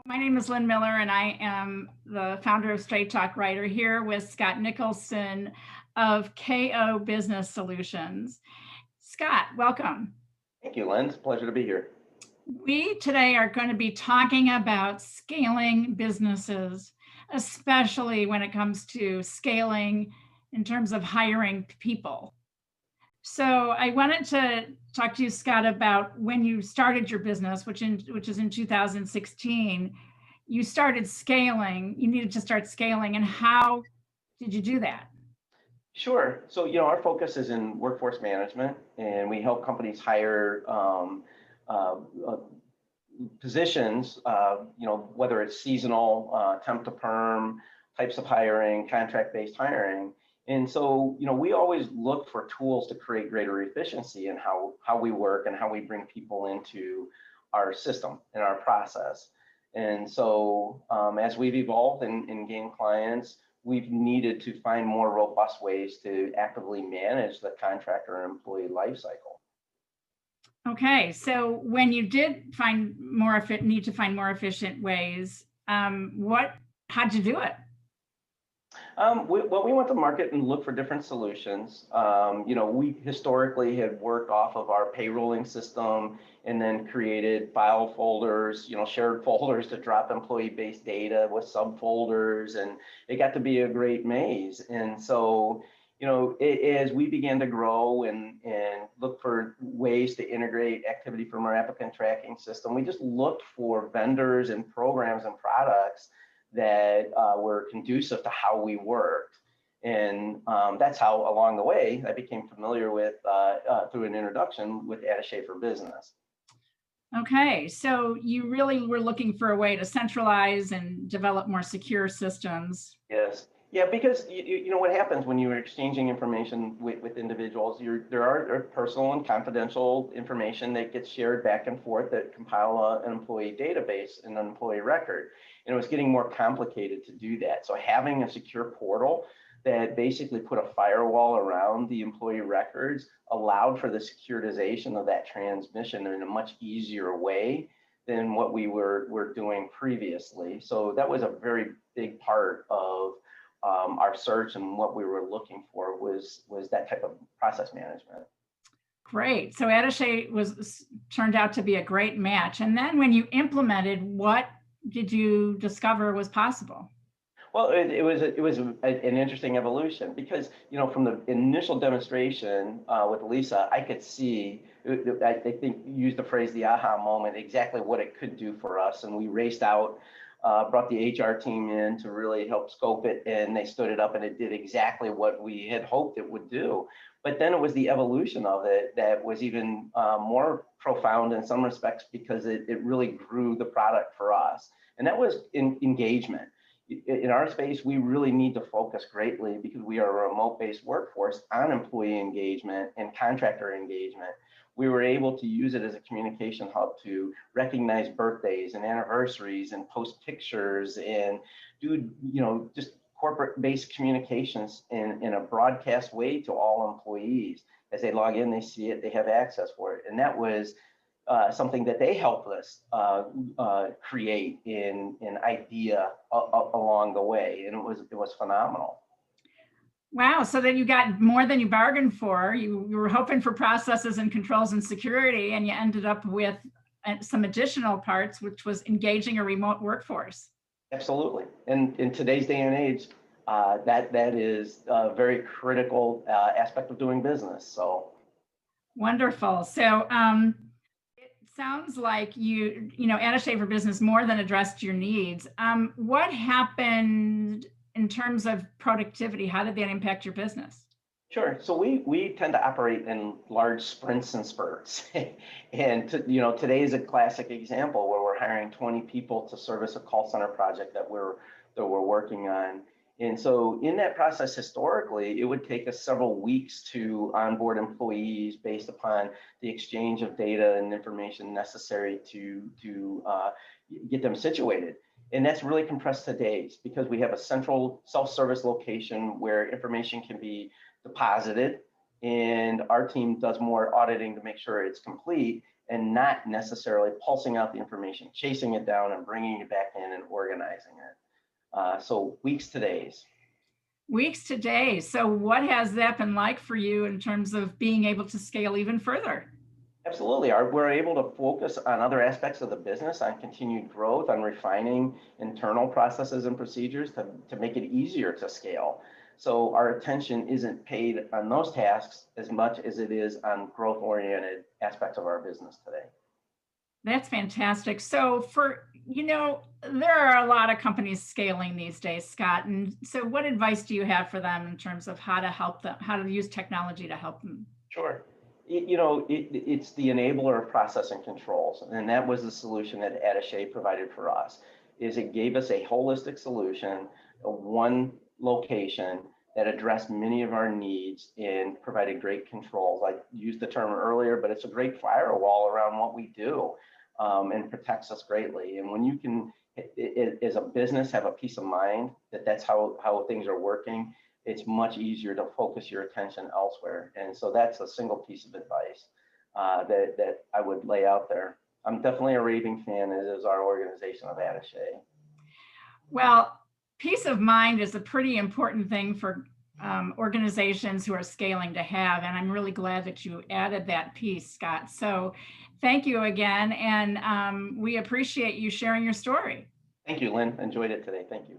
My name is Lynn Miller, and I am the founder of Straight Talk Writer here with Scott Nicholson of KO Business Solutions. Scott, welcome. Thank you, Lynn. It's a pleasure to be here. We today are going to be talking about scaling businesses, especially when it comes to scaling in terms of hiring people. So I wanted to talk to you, Scott, about when you started your business, which is in 2016. You started scaling. You needed to start scaling, and how did you do that? Sure. So, our focus is in workforce management, and we help companies hire uh, uh, positions, whether it's seasonal, temp to perm, types of hiring, contract-based hiring. And so, we always look for tools to create greater efficiency in how we work and how we bring people into our system and our process. And so, as we've evolved and gained clients, we've needed to find more robust ways to actively manage the contractor and employee lifecycle. Okay, so when you did need to find more efficient ways, how'd you do it? We went to market and looked for different solutions. We historically had worked off of our payrolling system and then created file folders, shared folders to drop employee-based data with subfolders, and it got to be a great maze. And so, as we began to grow and look for ways to integrate activity from our applicant tracking system, we just looked for vendors and programs and products that were conducive to how we worked. And that's how, along the way, I became familiar with, through an introduction, with Attaché for Business. Okay, so you really were looking for a way to centralize and develop more secure systems. Yes. Yeah, because you know what happens when you're exchanging information with individuals, there are personal and confidential information that gets shared back and forth that compile an employee database and an employee record. And it was getting more complicated to do that. So having a secure portal that basically put a firewall around the employee records allowed for the securitization of that transmission in a much easier way than what we were doing previously. So that was a very big part of our search, and what we were looking for was that type of process management. Great. So Attaché turned out to be a great match. And then when you implemented, what did you discover was possible? Well, it was an interesting evolution because, from the initial demonstration with Lisa, I could see, I think you used the phrase the aha moment, exactly what it could do for us. And we raced out, brought the HR team in to really help scope it, and they stood it up, and it did exactly what we had hoped it would do. But then it was the evolution of it that was even more profound in some respects, because it really grew the product for us. And that was engagement. In our space, we really need to focus greatly, because we are a remote-based workforce, on employee engagement and contractor engagement. We were able to use it as a communication hub to recognize birthdays and anniversaries and post pictures and do, just corporate-based communications in a broadcast way to all employees. As they log in, they see it, they have access for it. And that was something that they helped us create in idea along the way, and it was phenomenal. Wow! So then you got more than you bargained for. You were hoping for processes and controls and security, and you ended up with some additional parts, which was engaging a remote workforce. Absolutely, and in today's day and age, that is a very critical aspect of doing business. So wonderful. So. Sounds like Attaché for Business more than addressed your needs. What happened in terms of productivity? How did that impact your business? Sure. So we tend to operate in large sprints and spurts. And today is a classic example where we're hiring 20 people to service a call center project that we're working on. And so in that process, historically, it would take us several weeks to onboard employees based upon the exchange of data and information necessary to get them situated. And that's really compressed to days, because we have a central self-service location where information can be deposited, and our team does more auditing to make sure it's complete. and not necessarily pulsing out the information, chasing it down and bringing it back in and organizing it. So weeks to days. Weeks to days. So what has that been like for you in terms of being able to scale even further? Absolutely. We're able to focus on other aspects of the business, on continued growth, on refining internal processes and procedures to make it easier to scale. So our attention isn't paid on those tasks as much as it is on growth-oriented aspects of our business today. That's fantastic. So there are a lot of companies scaling these days, Scott. And so what advice do you have for them in terms of how to help them, how to use technology to help them? Sure. It's the enabler of process and controls, and that was the solution that Attaché provided for us. Is it gave us a holistic solution, a one location that addressed many of our needs and provided great controls. I used the term earlier, but it's a great firewall around what we do, and protects us greatly. And when you can, as a business, have a peace of mind that that's how things are working, it's much easier to focus your attention elsewhere. And so that's a single piece of advice that I would lay out there. I'm definitely a raving fan, as is our organization of Attaché. Well, peace of mind is a pretty important thing for organizations who are scaling to have. And I'm really glad that you added that piece, Scott. So thank you again. And we appreciate you sharing your story. Thank you, Lynn. Enjoyed it today. Thank you.